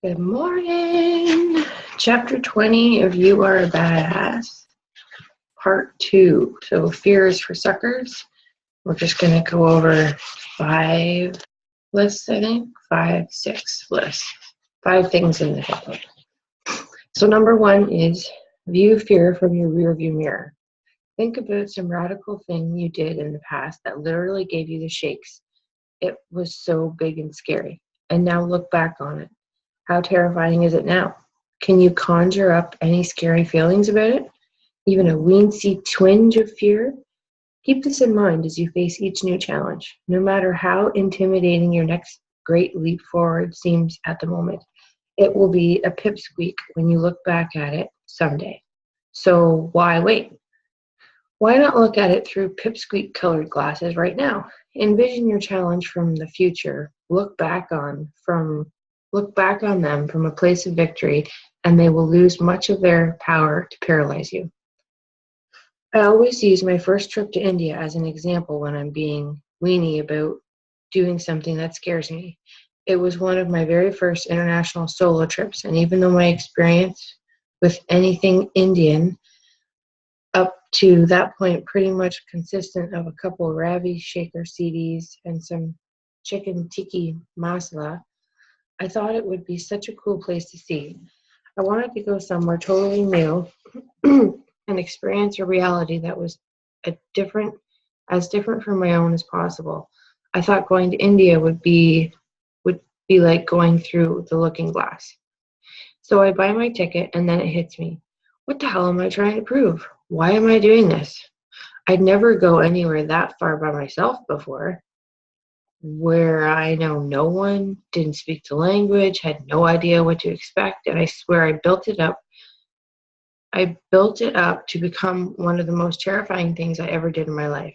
Good morning. Chapter 20 of You Are a Badass, Part 2. So fear is for suckers. We're just going to go over 5 lists, I think. 5, 6 lists. 5 things in the book. So number 1 is view fear from your rearview mirror. Think about some radical thing you did in the past that literally gave you the shakes. It was so big and scary. And now look back on it. How terrifying is it now? Can you conjure up any scary feelings about it? Even a weensy twinge of fear? Keep this in mind as you face each new challenge. No matter how intimidating your next great leap forward seems at the moment, it will be a pipsqueak when you look back at it someday. So why wait? Why not look at it through pipsqueak colored glasses right now? Envision your challenge from the future. Look back on them from a place of victory, and they will lose much of their power to paralyze you. I always use my first trip to India as an example when I'm being weenie about doing something that scares me. It was one of my very first international solo trips, and even though my experience with anything Indian up to that point pretty much consistent of a couple of Ravi Shaker CDs and some chicken tikka masala, I thought it would be such a cool place to see. I wanted to go somewhere totally new and experience a reality that was as different from my own as possible. I thought going to India would be like going through the looking glass. So I buy my ticket and then it hits me. What the hell am I trying to prove? Why am I doing this? I'd never go anywhere that far by myself before, where I know no one, didn't speak the language, had no idea what to expect, and I swear I built it up to become one of the most terrifying things I ever did in my life.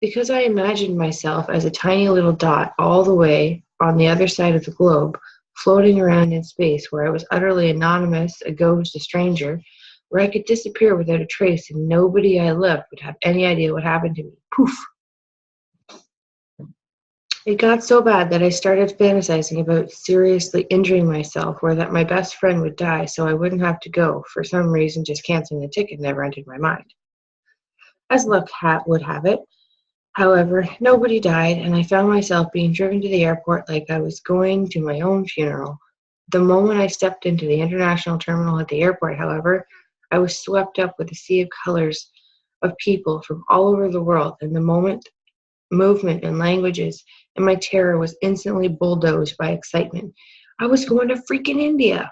Because I imagined myself as a tiny little dot all the way on the other side of the globe, floating around in space where I was utterly anonymous, a ghost, a stranger, where I could disappear without a trace and nobody I loved would have any idea what happened to me. Poof! It got so bad that I started fantasizing about seriously injuring myself or that my best friend would die so I wouldn't have to go. For some reason, just canceling the ticket never entered my mind. As luck would have it, however, nobody died, and I found myself being driven to the airport like I was going to my own funeral. The moment I stepped into the international terminal at the airport, however, I was swept up with a sea of colors of people from all over the world, and the movement and languages, and my terror was instantly bulldozed by excitement. I was going to freaking India.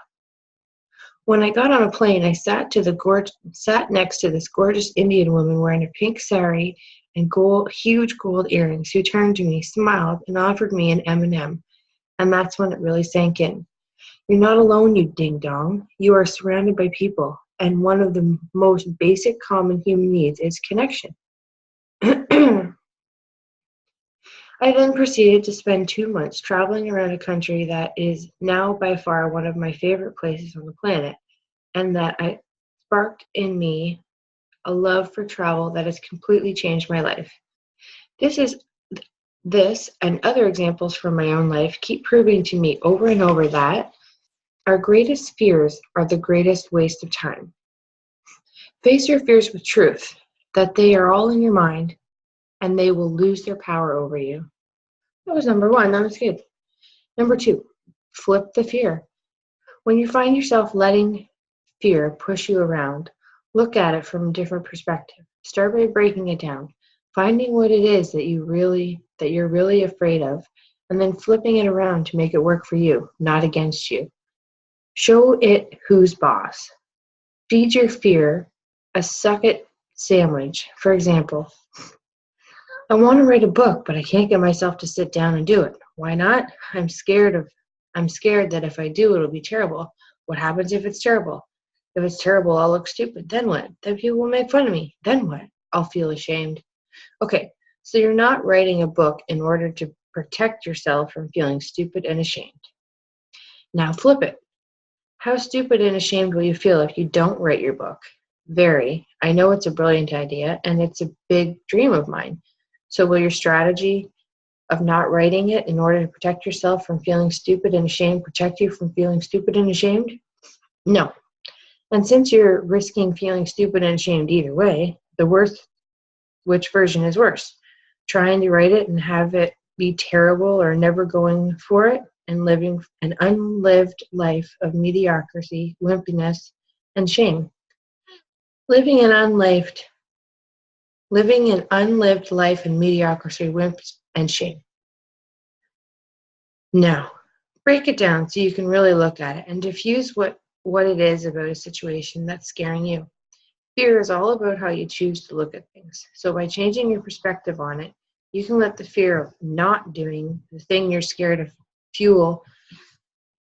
When I got on a plane, I sat next to this gorgeous Indian woman wearing a pink sari and huge gold earrings, who turned to me, smiled, and offered me an M&M. And that's when it really sank in. You're not alone, you ding-dong. You are surrounded by people, and one of the most basic common human needs is connection. I then proceeded to spend 2 months traveling around a country that is now by far one of my favorite places on the planet, and that I sparked in me a love for travel that has completely changed my life. This and other examples from my own life keep proving to me over and over that our greatest fears are the greatest waste of time. Face your fears with truth, that they are all in your mind, and they will lose their power over you. That was number 1. That was good. Number 2, flip the fear. When you find yourself letting fear push you around, look at it from a different perspective. Start by breaking it down, finding what it is that you're really afraid of, and then flipping it around to make it work for you, not against you. Show it who's boss. Feed your fear a suck-it sandwich. For example, I want to write a book, but I can't get myself to sit down and do it. Why not? I'm scared that if I do, it'll be terrible. What happens if it's terrible? If it's terrible, I'll look stupid. Then what? Then people will make fun of me. Then what? I'll feel ashamed. Okay, so you're not writing a book in order to protect yourself from feeling stupid and ashamed. Now flip it. How stupid and ashamed will you feel if you don't write your book? Very. I know it's a brilliant idea, and it's a big dream of mine. So will your strategy of not writing it in order to protect yourself from feeling stupid and ashamed, protect you from feeling stupid and ashamed? No. And since you're risking feeling stupid and ashamed either way, which version is worse? Trying to write it and have it be terrible, or never going for it and living an unlived life of mediocrity, wimpiness, and shame? Living an unlived life in mediocrity, wimps, and shame. Now, break it down so you can really look at it and diffuse what it is about a situation that's scaring you. Fear is all about how you choose to look at things. So by changing your perspective on it, you can let the fear of not doing the thing you're scared of fuel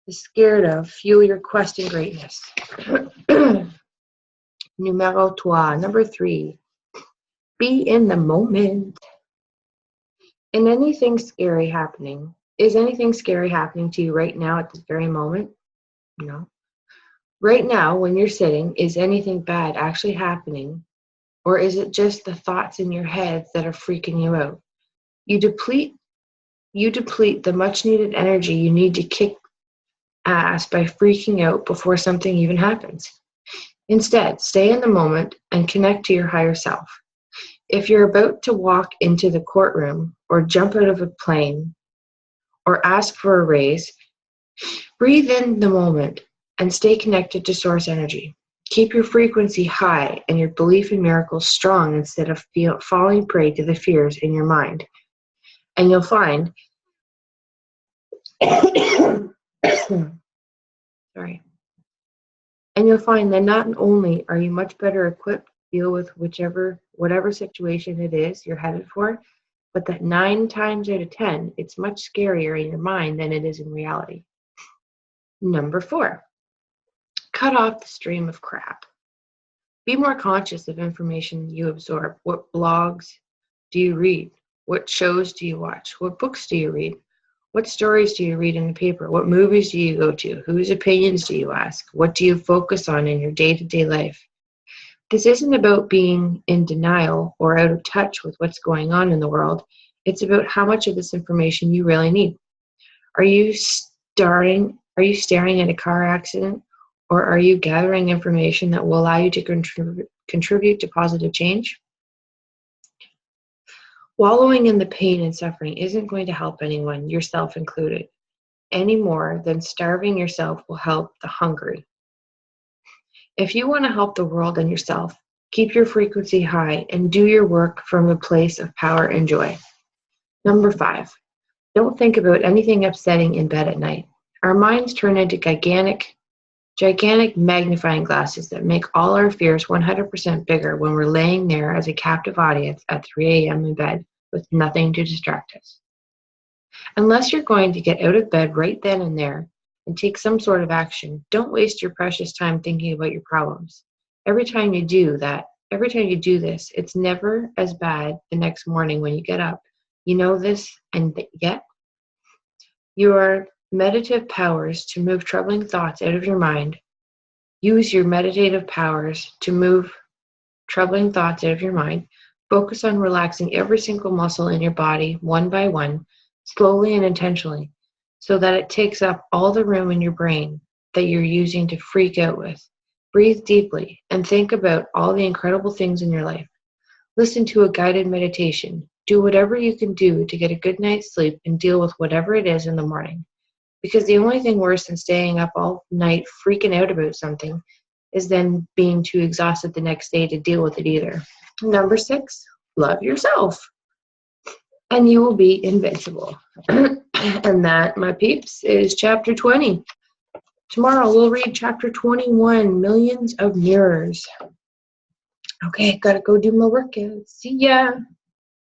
your quest in greatness. Number 3, be in the moment. Is anything scary happening to you right now at this very moment? No. Right now, when you're sitting, is anything bad actually happening? Or is it just the thoughts in your head that are freaking you out? You deplete the much needed energy you need to kick ass by freaking out before something even happens. Instead, stay in the moment and connect to your higher self. If you're about to walk into the courtroom or jump out of a plane or ask for a raise, breathe in the moment and stay connected to source energy. Keep your frequency high and your belief in miracles strong instead of falling prey to the fears in your mind. And you'll find that not only are you much better equipped to deal with whatever situation it is you're headed for, but that 9 times out of 10, it's much scarier in your mind than it is in reality. Number 4, cut off the stream of crap. Be more conscious of information you absorb. What blogs do you read? What shows do you watch? What books do you read? What stories do you read in the paper? What movies do you go to? Whose opinions do you ask? What do you focus on in your day-to-day life? This isn't about being in denial or out of touch with what's going on in the world. It's about how much of this information you really need. Are you staring at a car accident, or are you gathering information that will allow you to contribute to positive change? Wallowing in the pain and suffering isn't going to help anyone, yourself included, any more than starving yourself will help the hungry. If you want to help the world and yourself, keep your frequency high and do your work from a place of power and joy. Number 5, don't think about anything upsetting in bed at night. Our minds turn into gigantic magnifying glasses that make all our fears 100% bigger when we're laying there as a captive audience at 3 a.m. in bed with nothing to distract us. Unless you're going to get out of bed right then and there and take some sort of action, don't waste your precious time thinking about your problems. Every time you do this, it's never as bad the next morning when you get up. You know this, and yet your meditative powers to move troubling thoughts out of your mind. Use your meditative powers to move troubling thoughts out of your mind. Focus on relaxing every single muscle in your body, one by one, slowly and intentionally, so that it takes up all the room in your brain that you're using to freak out with. Breathe deeply and think about all the incredible things in your life. Listen to a guided meditation. Do whatever you can do to get a good night's sleep and deal with whatever it is in the morning. Because the only thing worse than staying up all night freaking out about something is then being too exhausted the next day to deal with it either. Number 6, love yourself, and you will be invincible. And that, my peeps, is chapter 20. Tomorrow we'll read chapter 21, Millions of Mirrors. Okay, gotta go do my workout. See ya.